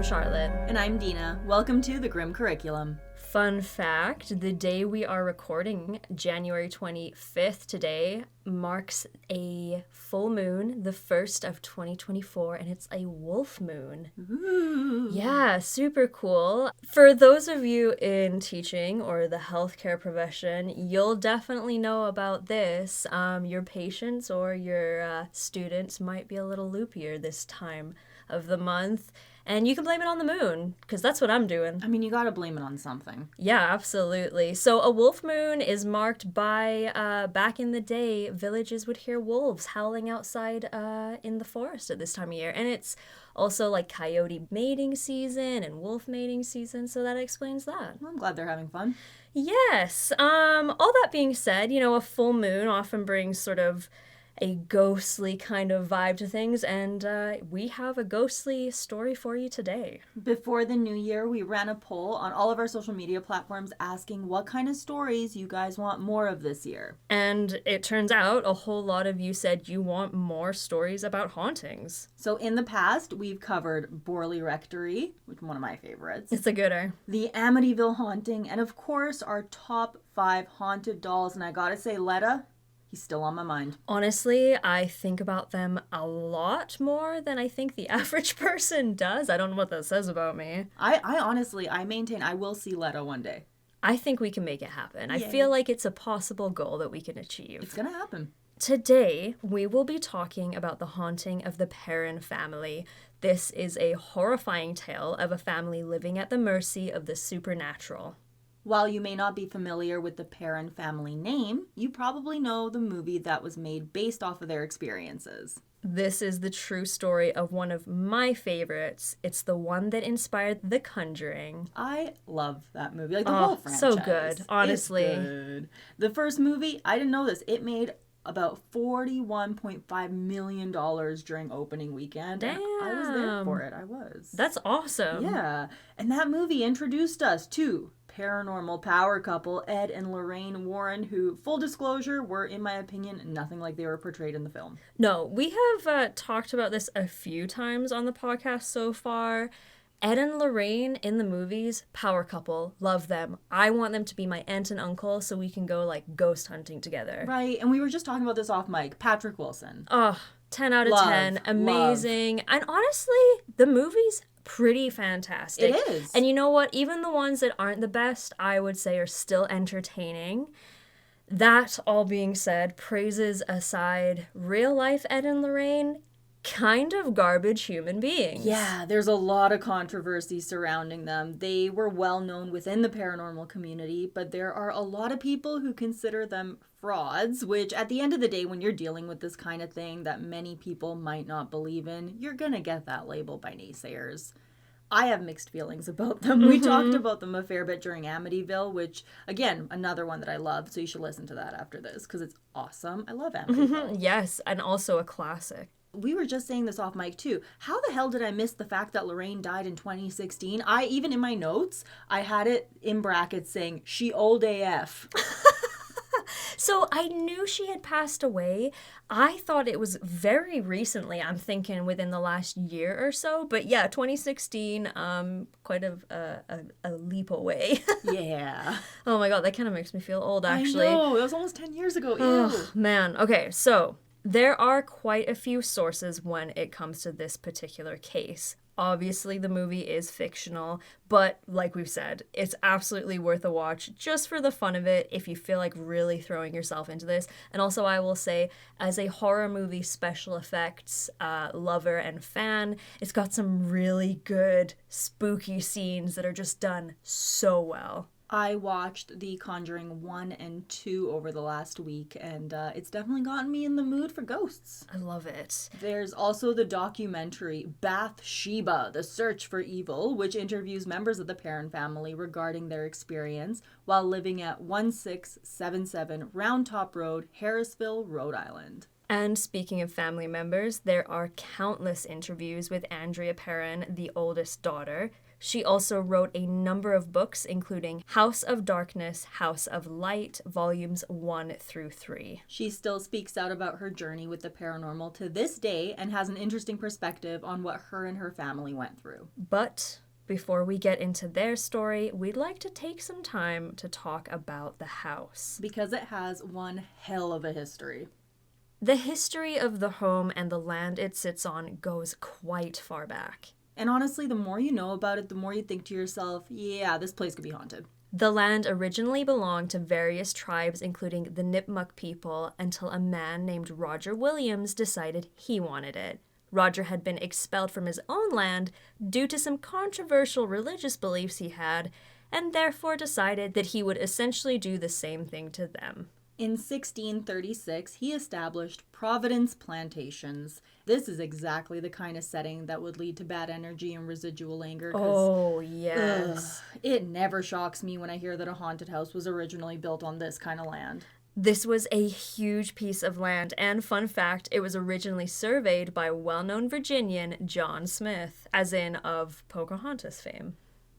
Charlotte. And I'm Dina. Welcome to the Grim Curriculum. Fun fact, the day we are recording, January 25th today, marks a full moon, the first of 2024, and it's a wolf moon. Ooh. Yeah, super cool. For those of you in teaching or the healthcare profession, you'll definitely know about this. Your patients or your students might be a little loopier this time of the month. And you can blame it on the moon, because that's what I'm doing. I mean, you gotta blame it on something. Yeah, absolutely. So a wolf moon is marked by, back in the day, villages would hear wolves howling outside in the forest at this time of year. And it's also like coyote mating season and wolf mating season, so that explains that. Well, I'm glad they're having fun. Yes. All that being said, a full moon often brings sort of a ghostly kind of vibe to things, and we have a ghostly story for you today. Before the new year, we ran a poll on all of our social media platforms asking what kind of stories you guys want more of this year. And it turns out a whole lot of you said you want more stories about hauntings. So in the past, we've covered Borley Rectory, which is one of my favorites. It's a gooder. The Amityville Haunting, and of course, our top 5 haunted dolls. And I gotta say, Letta, he's still on my mind. Honestly, I think about them a lot more than I think the average person does. I don't know what that says about me. I honestly maintain I will see Letta one day. I think we can make it happen. Yay. I feel like it's a possible goal that we can achieve. It's gonna happen. Today, we will be talking about the haunting of the Perron family. This is a horrifying tale of a family living at the mercy of the supernatural. While you may not be familiar with the Perron family name, you probably know the movie that was made based off of their experiences. This is the true story of one of my favorites. It's the one that inspired The Conjuring. I love that movie. Like the whole franchise. So good, honestly. It's good. The first movie, I didn't know this, it made about $41.5 million during opening weekend. Damn. And I was there for it. I was. That's awesome. Yeah. And that movie introduced us to paranormal power couple Ed and Lorraine Warren, who, full disclosure, were, in my opinion, nothing like they were portrayed in the film. No, we have talked about this a few times on the podcast so far. Ed and Lorraine in the movies, power couple, love them. I want them to be my aunt and uncle so we can go like ghost hunting together. Right, and we were just talking about this off mic. Patrick Wilson. Oh, 10 out of 10. Amazing. And honestly, the movie's pretty fantastic. It is. And you know what? Even the ones that aren't the best, I would say are still entertaining. That all being said, praises aside, real life Ed and Lorraine, kind of garbage human beings. Yeah, there's a lot of controversy surrounding them. They were well known within the paranormal community, but there are a lot of people who consider them frauds, which at the end of the day, when you're dealing with this kind of thing that many people might not believe in, you're gonna get that label by naysayers. I have mixed feelings about them. We talked about them a fair bit during Amityville, which, again, another one that I love, so you should listen to that after this, because it's awesome. I love Amityville. Yes, and also a classic. We were just saying this off mic too. How the hell did I miss the fact that Lorraine died in 2016? Even in my notes, I had it in brackets saying, she old AF. So I knew she had passed away. I thought it was very recently. I'm thinking within the last year or so. But yeah, 2016, quite a leap away. Yeah. Oh my God, that kind of makes me feel old, actually. I know. That was almost 10 years ago. Ew. Oh, man. Okay, so there are quite a few sources when it comes to this particular case. Obviously, the movie is fictional, but like we've said, it's absolutely worth a watch just for the fun of it if you feel like really throwing yourself into this. And also, I will say, as a horror movie special effects lover and fan, it's got some really good spooky scenes that are just done so well. I watched the Conjuring 1 and 2 over the last week, and it's definitely gotten me in the mood for ghosts. I love it. There's also the documentary Bathsheba, The Search for Evil, which interviews members of the Perron family regarding their experience while living at 1677 Round Top Road, Harrisville, Rhode Island. And speaking of family members, there are countless interviews with Andrea Perron, the oldest daughter, She also wrote a number of books, including House of Darkness, House of Light, volumes 1 through 3. She still speaks out about her journey with the paranormal to this day and has an interesting perspective on what her and her family went through. But before we get into their story, we'd like to take some time to talk about the house. Because it has one hell of a history. The history of the home and the land it sits on goes quite far back. And honestly, the more you know about it, the more you think to yourself, yeah, this place could be haunted. The land originally belonged to various tribes, including the Nipmuc people, until a man named Roger Williams decided he wanted it. Roger had been expelled from his own land due to some controversial religious beliefs he had, and therefore decided that he would essentially do the same thing to them. In 1636, he established Providence Plantations. This is exactly the kind of setting that would lead to bad energy and residual anger. Oh, yes. It never shocks me when I hear that a haunted house was originally built on this kind of land. This was a huge piece of land, and fun fact, it was originally surveyed by well-known Virginian John Smith, as in of Pocahontas fame.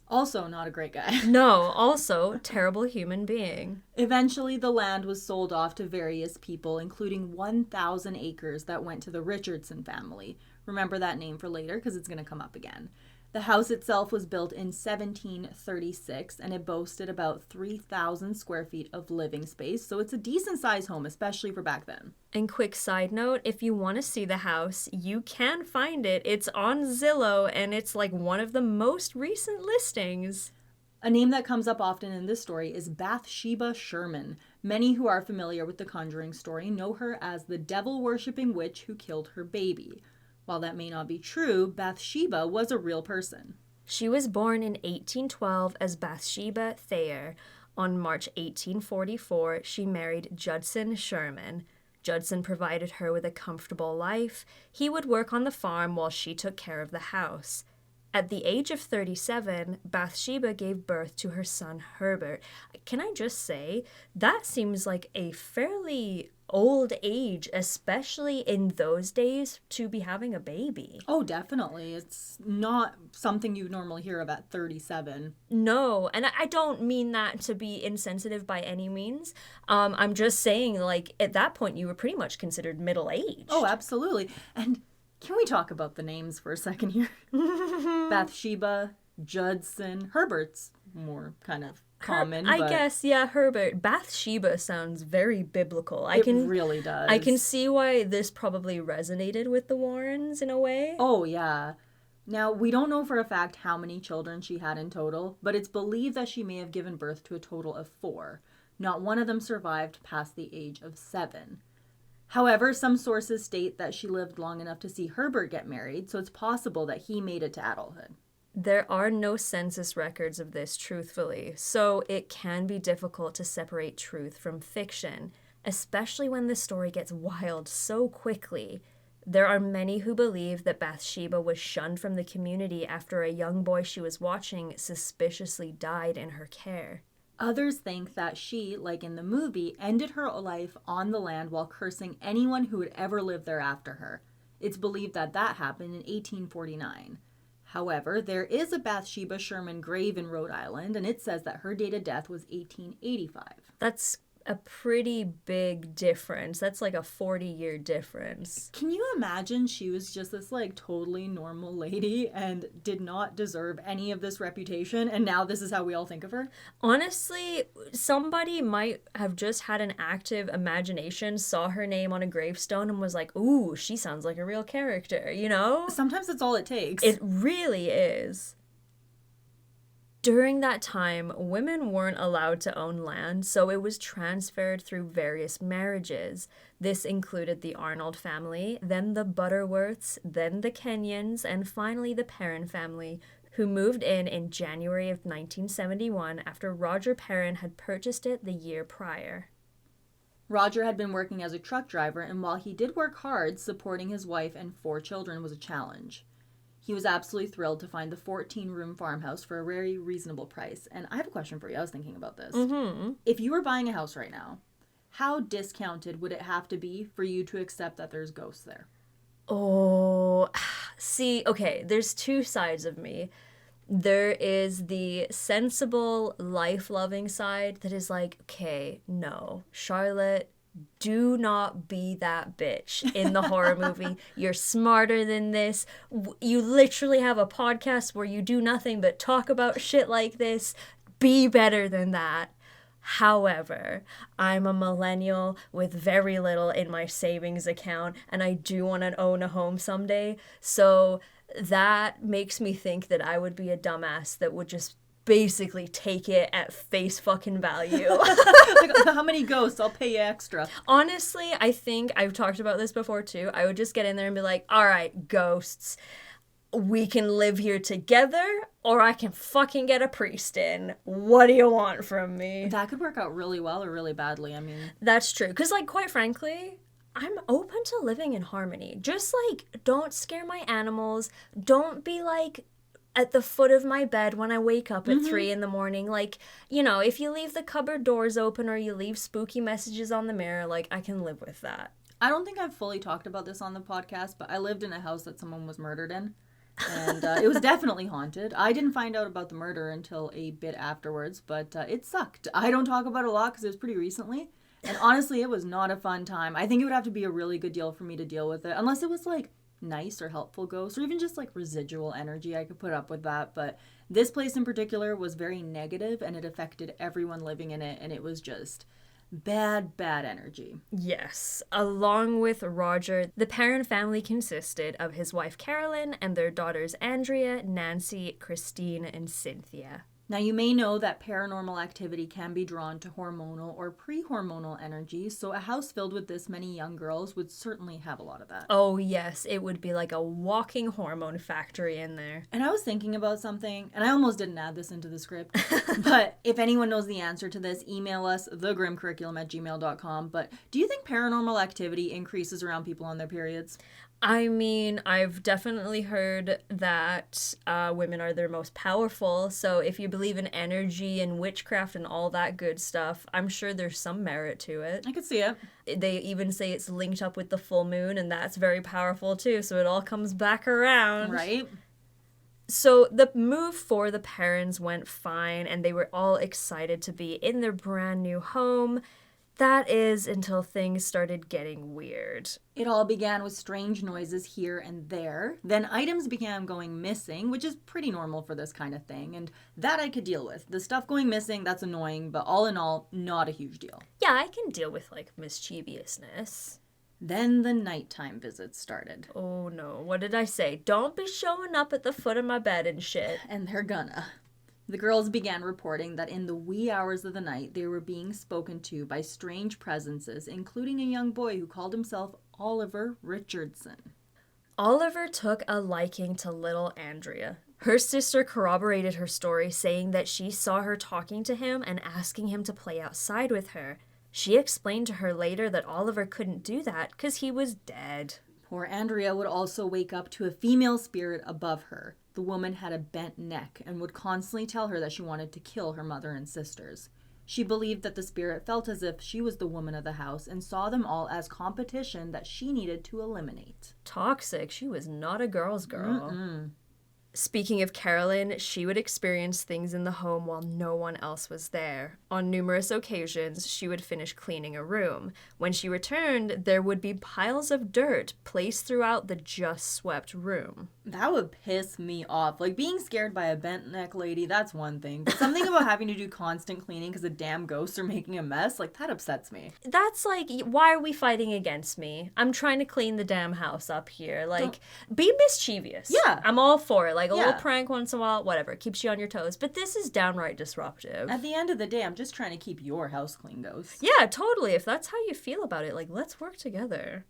Also not a great guy. No, also terrible human being. Eventually, the land was sold off to various people, including 1,000 acres that went to the Richardson family. Remember that name for later because it's going to come up again. The house itself was built in 1736 and it boasted about 3,000 square feet of living space, so it's a decent sized home, especially for back then. And quick side note, if you want to see the house, you can find it. It's on Zillow and it's like one of the most recent listings. A name that comes up often in this story is Bathsheba Sherman. Many who are familiar with the Conjuring story know her as the devil-worshipping witch who killed her baby. While that may not be true, Bathsheba was a real person. She was born in 1812 as Bathsheba Thayer. On March 1844, she married Judson Sherman. Judson provided her with a comfortable life. He would work on the farm while she took care of the house. At the age of 37, Bathsheba gave birth to her son Herbert. Can I just say, that seems like a fairly old age, especially in those days, to be having a baby. Oh, definitely. It's not something you normally hear of at 37. No, and I don't mean that to be insensitive by any means. I'm just saying, like, at that point, you were pretty much considered middle-aged. Oh, absolutely. And can we talk about the names for a second here? Bathsheba, Judson, Herbert's more kind of common. I guess, yeah, Herbert. Bathsheba sounds very biblical. It really does. I can see why this probably resonated with the Warrens in a way. Oh, yeah. Now, we don't know for a fact how many children she had in total, but it's believed that she may have given birth to a total of 4. Not one of them survived past the age of 7. However, some sources state that she lived long enough to see Herbert get married, so it's possible that he made it to adulthood. There are no census records of this, truthfully, so it can be difficult to separate truth from fiction, especially when the story gets wild so quickly. There are many who believe that Bathsheba was shunned from the community after a young boy she was watching suspiciously died in her care. Others think that she, like in the movie, ended her life on the land while cursing anyone who would ever live there after her. It's believed that that happened in 1849. However, there is a Bathsheba Sherman grave in Rhode Island, and it says that her date of death was 1885. That's a pretty big difference. That's like a 40-year difference. Can you imagine she was just this like totally normal lady and did not deserve any of this reputation, and now this is how we all think of her? Honestly, somebody might have just had an active imagination, saw her name on a gravestone and was like, ooh, she sounds like a real character, you know? Sometimes that's all it takes. It really is. During that time, women weren't allowed to own land, so it was transferred through various marriages. This included the Arnold family, then the Butterworths, then the Kenyans, and finally the Perron family, who moved in January of 1971 after Roger Perron had purchased it the year prior. Roger had been working as a truck driver, and while he did work hard, supporting his wife and 4 children was a challenge. He was absolutely thrilled to find the 14-room farmhouse for a very reasonable price. And I have a question for you. I was thinking about this. Mm-hmm. If you were buying a house right now, how discounted would it have to be for you to accept that there's ghosts there? Oh, see, okay, there's 2 sides of me. There is the sensible, life-loving side that is like, okay, no, Charlotte, do not be that bitch in the horror movie. You're smarter than this. You literally have a podcast where you do nothing but talk about shit like this. Be better than that. However, I'm a millennial with very little in my savings account, and I do want to own a home someday. So that makes me think that I would be a dumbass that would just basically take it at face fucking value. Like, how many ghosts? I'll pay you extra. Honestly, I think I've talked about this before too. I would just get in there and be like, all right, ghosts, we can live here together, or I can fucking get a priest in. What do you want from me? That could work out really well or really badly. I mean, That's true. Because, like, quite frankly, I'm open to living in harmony. Just, like, don't scare my animals. Don't be, like, at the foot of my bed when I wake up at 3 in the morning. Like, you know, if you leave the cupboard doors open or you leave spooky messages on the mirror, like, I can live with that. I don't think I've fully talked about this on the podcast, but I lived in a house that someone was murdered in. And it was definitely haunted. I didn't find out about the murder until a bit afterwards, but it sucked. I don't talk about it a lot because it was pretty recently. And honestly, it was not a fun time. I think it would have to be a really good deal for me to deal with it. Unless it was like nice or helpful ghosts or even just like residual energy. I could put up with that. But this place in particular was very negative and it affected everyone living in it. And it was just bad energy. Yes. Along with Roger, the Perron family consisted of his wife Carolyn and their daughters Andrea, Nancy, Christine, and Cynthia. Now, you may know that paranormal activity can be drawn to hormonal or pre-hormonal energy, so a house filled with this many young girls would certainly have a lot of that. Oh, yes. It would be like a walking hormone factory in there. And I was thinking about something, and I almost didn't add this into the script, but if anyone knows the answer to this, email us, thegrimcurriculum@gmail.com. But do you think paranormal activity increases around people on their periods? I mean, I've definitely heard that women are their most powerful, so if you believe in energy and witchcraft and all that good stuff, I'm sure there's some merit to it. I could see it. They even say it's linked up with the full moon, and that's very powerful too, so it all comes back around. Right? So the move for the Perrons went fine, and they were all excited to be in their brand new home. That is until things started getting weird. It all began with strange noises here and there. Then items began going missing, which is pretty normal for this kind of thing, and that I could deal with. The stuff going missing, that's annoying, but all in all, not a huge deal. Yeah, I can deal with, like, mischievousness. Then the nighttime visits started. Oh no, what did I say? Don't be showing up at the foot of my bed and shit. And they're gonna. The girls began reporting that in the wee hours of the night, they were being spoken to by strange presences, including a young boy who called himself Oliver Richardson. Oliver took a liking to little Andrea. Her sister corroborated her story, saying that she saw her talking to him and asking him to play outside with her. She explained to her later that Oliver couldn't do that because he was dead. Poor Andrea would also wake up to a female spirit above her. The woman had a bent neck and would constantly tell her that she wanted to kill her mother and sisters. She believed that the spirit felt as if she was the woman of the house and saw them all as competition that she needed to eliminate. Toxic. She was not a girl's girl. Mm-mm. Speaking of Carolyn, she would experience things in the home while no one else was there. On numerous occasions, she would finish cleaning a room. When she returned, there would be piles of dirt placed throughout the just swept room. That would piss me off. Like, being scared by a bent neck lady, that's one thing. But something about having to do constant cleaning because the damn ghosts are making a mess, like, that upsets me. That's like, why are we fighting against me? I'm trying to clean the damn house up here. Like, be mischievous. Yeah. I'm all for it. Like, a Yeah. little prank once in a while, whatever. Keeps you on your toes. But this is downright disruptive. At the end of the day, I'm just trying to keep your house clean, ghost. Yeah, totally. If that's how you feel about it, like, let's work together.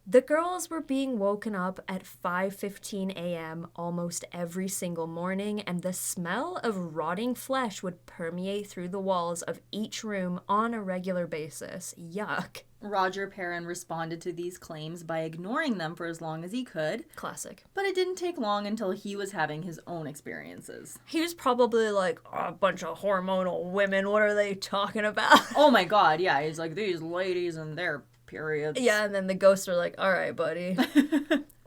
The girls were being woken up at 5:15 a.m. almost every single morning, and the smell of rotting flesh would permeate through the walls of each room on a regular basis. Yuck. Roger Perron responded to these claims by ignoring them for as long as he could. Classic. But it didn't take long until he was having his own experiences. He was probably like, oh, a bunch of hormonal women, what are they talking about? Oh my god, yeah, he's like, these ladies and their periods. Yeah, and then the ghosts are like, all right, buddy.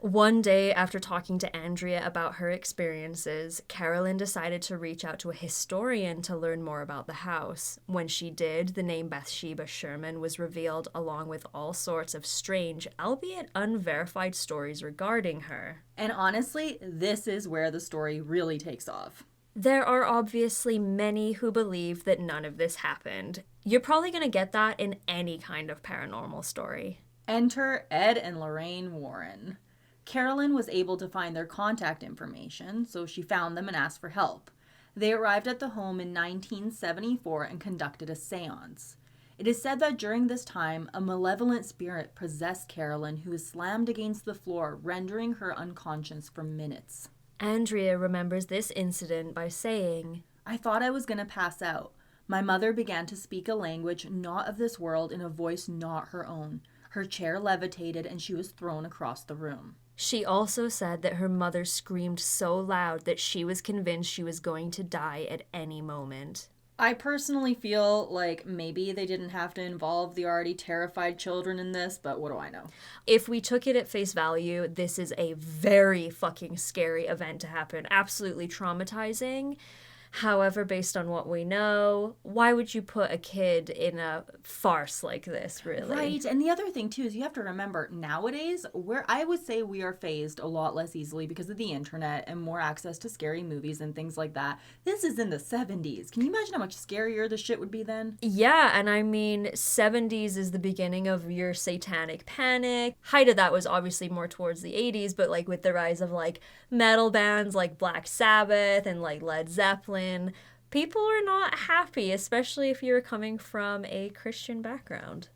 One day, after talking to Andrea about her experiences, Carolyn decided to reach out to a historian to learn more about the house. When she did, the name Bathsheba Sherman was revealed along with all sorts of strange, albeit unverified stories regarding her. And honestly, this is where the story really takes off. There are obviously many who believe that none of this happened. You're probably going to get that in any kind of paranormal story. Enter Ed and Lorraine Warren. Carolyn was able to find their contact information, so she found them and asked for help. They arrived at the home in 1974 and conducted a seance. It is said that during this time, a malevolent spirit possessed Carolyn, who was slammed against the floor, rendering her unconscious for minutes. Andrea remembers this incident by saying, "I thought I was going to pass out. My mother began to speak a language not of this world in a voice not her own. Her chair levitated and she was thrown across the room." She also said that her mother screamed so loud that she was convinced she was going to die at any moment. I personally feel like maybe they didn't have to involve the already terrified children in this, but what do I know? If we took it at face value, this is a very fucking scary event to happen. Absolutely traumatizing. However, based on what we know, why would you put a kid in a farce like this, really? Right, and the other thing too is you have to remember nowadays, I would say we are phased a lot less easily because of the internet and more access to scary movies and things like that. This is in the 70s. Can you imagine how much scarier the shit would be then? Yeah, and I mean, 70s is the beginning of your satanic panic. Height of that was obviously more towards the 80s, but like with the rise of like metal bands like Black Sabbath and like Led Zeppelin, people are not happy, especially if you're coming from a Christian background.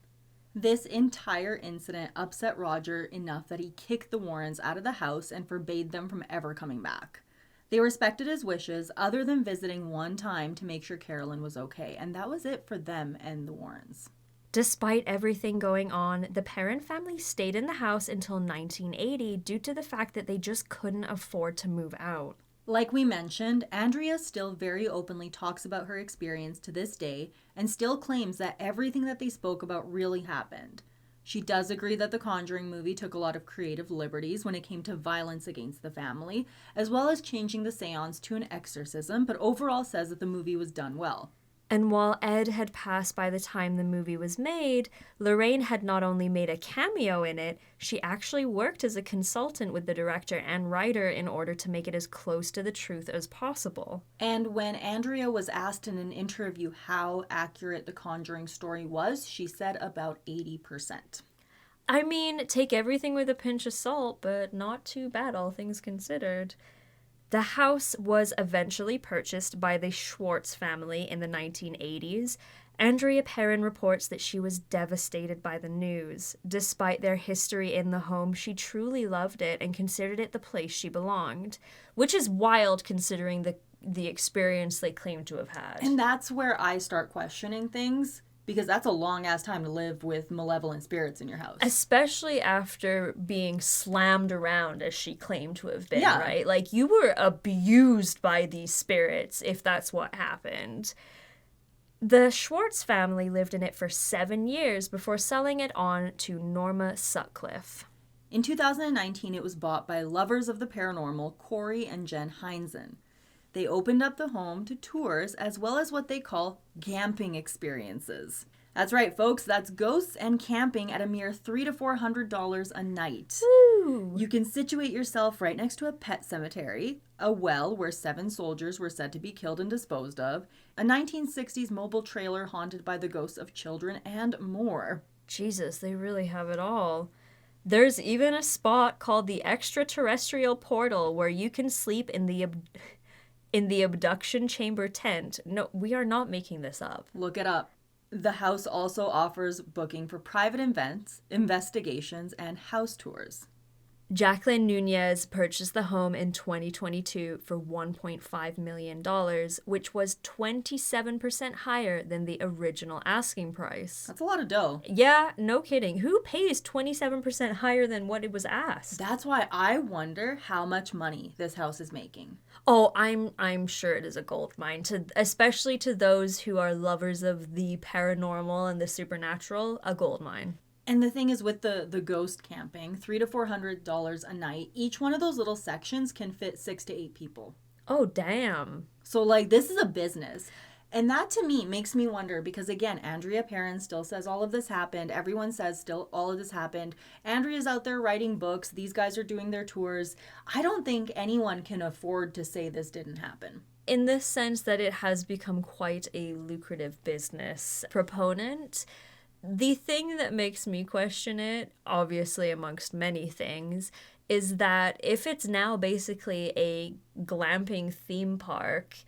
This entire incident upset Roger enough that he kicked the Warrens out of the house and forbade them from ever coming back. They respected his wishes, other than visiting one time to make sure Carolyn was okay, and that was it for them and the Warrens. Despite everything going on, the Perron family stayed in the house until 1980 due to the fact that they just couldn't afford to move out. Like we mentioned, Andrea still very openly talks about her experience to this day and still claims that everything that they spoke about really happened. She does agree that the Conjuring movie took a lot of creative liberties when it came to violence against the family, as well as changing the seance to an exorcism, but overall says that the movie was done well. And while Ed had passed by the time the movie was made, Lorraine had not only made a cameo in it, she actually worked as a consultant with the director and writer in order to make it as close to the truth as possible. And when Andrea was asked in an interview how accurate the Conjuring story was, she said about 80%. I mean, take everything with a pinch of salt, but not too bad, all things considered. The house was eventually purchased by the Schwartz family in the 1980s. Andrea Perron reports that she was devastated by the news. Despite their history in the home, she truly loved it and considered it the place she belonged, which is wild considering the experience they claim to have had. And that's where I start questioning things, because that's a long-ass time to live with malevolent spirits in your house. Especially after being slammed around, as she claimed to have been, Yeah. right? Like, you were abused by these spirits, if that's what happened. The Schwartz family lived in it for 7 years before selling it on to Norma Sutcliffe. In 2019, it was bought by lovers of the paranormal, Corey and Jen Heinzen. They opened up the home to tours as well as what they call camping experiences. That's right, folks, that's ghosts and camping at a mere $300 to $400 a night. Woo! You can situate yourself right next to a pet cemetery, a well where 7 soldiers were said to be killed and disposed of, a 1960s mobile trailer haunted by the ghosts of children, and more. Jesus, they really have it all. There's even a spot called the Extraterrestrial Portal where you can sleep in the abduction chamber tent. No, we are not making this up. Look it up. The house also offers booking for private events, investigations, and house tours. Jacqueline Nunez purchased the home in 2022 for $1.5 million, which was 27% higher than the original asking price. That's a lot of dough. Yeah, no kidding. Who pays 27% higher than what it was asked? That's why I wonder how much money this house is making. Oh, I'm sure it is a gold mine, especially to those who are lovers of the paranormal and the supernatural, a gold mine. And the thing is with the ghost camping, $300 to $400 a night. Each one of those little sections can fit 6 to 8 people. Oh, damn. So, like, this is a business. And that to me makes me wonder because, again, Andrea Perron still says all of this happened. Everyone says still all of this happened. Andrea's out there writing books. These guys are doing their tours. I don't think anyone can afford to say this didn't happen. In the sense that it has become quite a lucrative business proponent. The thing that makes me question it, obviously amongst many things, is that if it's now basically a glamping theme park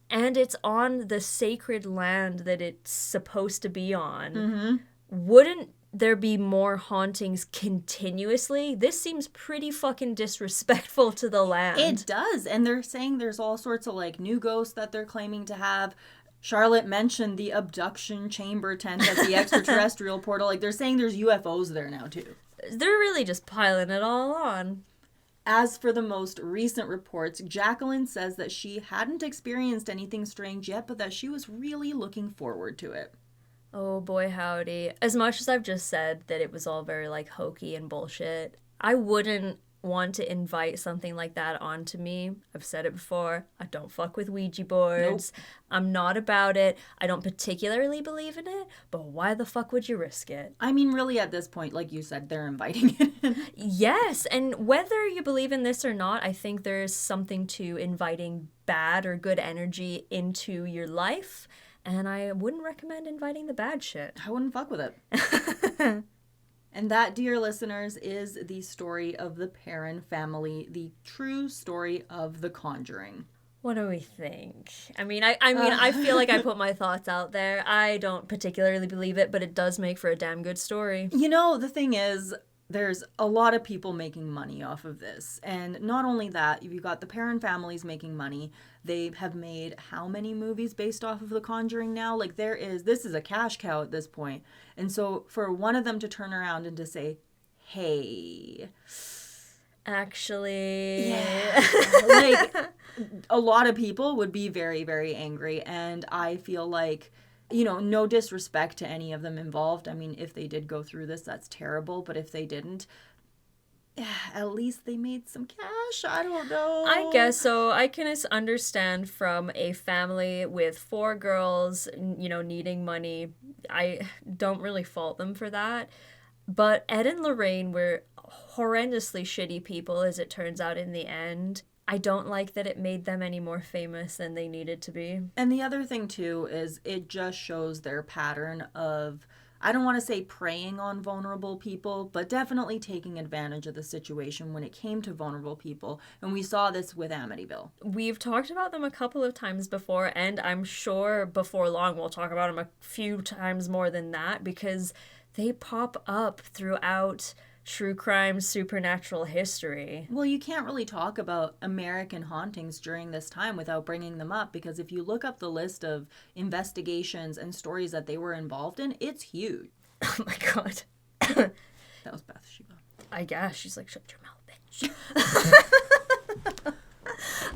and it's on the sacred land that it's supposed to be on, wouldn't there be more hauntings continuously? This seems pretty fucking disrespectful to the land. It does. And they're saying there's all sorts of like new ghosts that they're claiming to have. Charlotte mentioned the abduction chamber tent at the extraterrestrial portal. Like, they're saying there's UFOs there now, too. They're really just piling it all on. As for the most recent reports, Jacqueline says that she hadn't experienced anything strange yet, but that she was really looking forward to it. Oh boy, howdy. As much as I've just said that it was all very, like, hokey and bullshit, I wouldn't want to invite something like that onto me. I've said it before. I don't fuck with Ouija boards. Nope. I'm not about it. I don't particularly believe in it, but why the fuck would you risk it? I mean, really, at this point, like you said, they're inviting it in. Yes, and whether you believe in this or not, I think there's something to inviting bad or good energy into your life, and I wouldn't recommend inviting the bad shit. I wouldn't fuck with it. And that, dear listeners, is the story of the Perron family, the true story of The Conjuring. What do we think? I mean, I feel like I put my thoughts out there. I don't particularly believe it, but it does make for a damn good story. You know, the thing is, there's a lot of people making money off of this. And not only that, you've got the Perron families making money. They have made how many movies based off of The Conjuring now? Like, this is a cash cow at this point. And so for one of them to turn around and to say, hey, actually, yeah, like, a lot of people would be very, very angry. And I feel like, you know, no disrespect to any of them involved. I mean, if they did go through this, that's terrible. But if they didn't, at least they made some cash. I don't know. I guess so. I can understand from a family with 4 girls, you know, needing money. I don't really fault them for that. But Ed and Lorraine were horrendously shitty people, as it turns out in the end. I don't like that it made them any more famous than they needed to be. And the other thing, too, is it just shows their pattern of, I don't want to say preying on vulnerable people, but definitely taking advantage of the situation when it came to vulnerable people. And we saw this with Amityville. We've talked about them a couple of times before, and I'm sure before long we'll talk about them a few times more than that, because they pop up throughout true crime supernatural history. Well, you can't really talk about American hauntings during this time without bringing them up, because if you look up the list of investigations and stories that they were involved in, it's huge. Oh my god. That was Bathsheba. I guess. She's like, shut your mouth,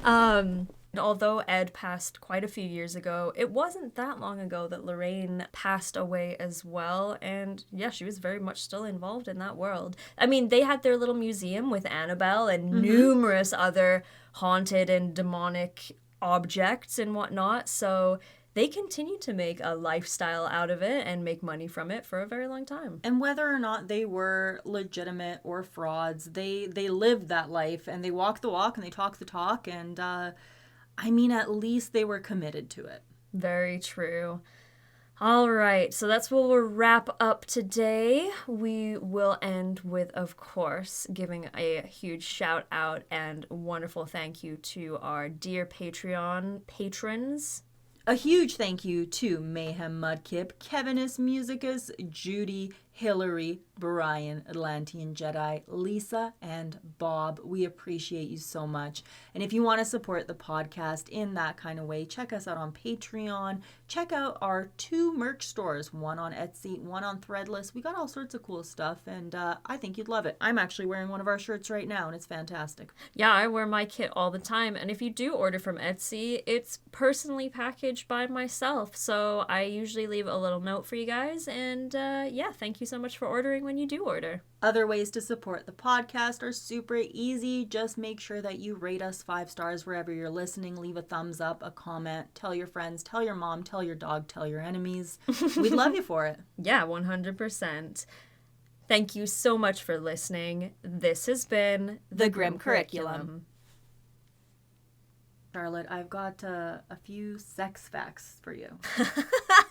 bitch. Although Ed passed quite a few years ago, it wasn't that long ago that Lorraine passed away as well. And yeah, she was very much still involved in that world. I mean, they had their little museum with Annabelle and numerous other haunted and demonic objects and whatnot. So they continued to make a lifestyle out of it and make money from it for a very long time. And whether or not they were legitimate or frauds, they lived that life and they walked the walk and they talked the talk. And I mean, at least they were committed to it. Very true. All right, so that's what we'll wrap up today. We will end with, of course, giving a huge shout out and wonderful thank you to our dear Patreon patrons. A huge thank you to Mayhem Mudkip, Kevinus Musicus, Judy, Hillary, Brian, Atlantean Jedi, Lisa, and Bob. We appreciate you so much. And if you want to support the podcast in that kind of way, check us out on Patreon. Check out our 2 merch stores, one on Etsy, one on Threadless. We got all sorts of cool stuff, and I think you'd love it. I'm actually wearing one of our shirts right now, and it's fantastic. Yeah, I wear my kit all the time, and if you do order from Etsy, it's personally packaged by myself, so I usually leave a little note for you guys, and yeah, thank you you so much for ordering when you do order. Other ways to support the podcast are super easy. Just make sure that you rate us 5 stars wherever you're listening. Leave a thumbs up, a comment, tell your friends, tell your mom, tell your dog, tell your enemies. We'd love you for it. Yeah, 100%. Thank you so much for listening. This has been The Grim Curriculum. Charlotte, I've got a few sex facts for you.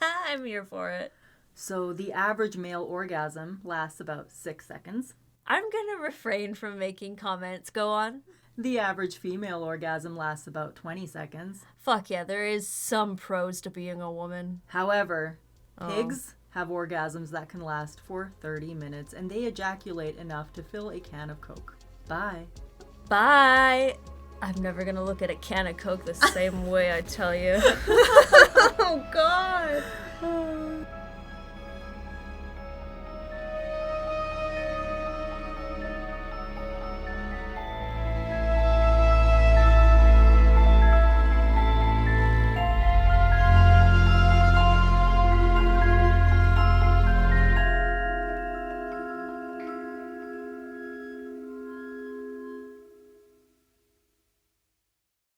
I'm here for it. So the average male orgasm lasts about 6 seconds. I'm gonna refrain from making comments. Go on. The average female orgasm lasts about 20 seconds. Fuck yeah, there is some pros to being a woman. However, pigs have orgasms that can last for 30 minutes, and they ejaculate enough to fill a can of Coke. Bye. Bye. I'm never gonna look at a can of Coke the same way, I tell you. Oh, God.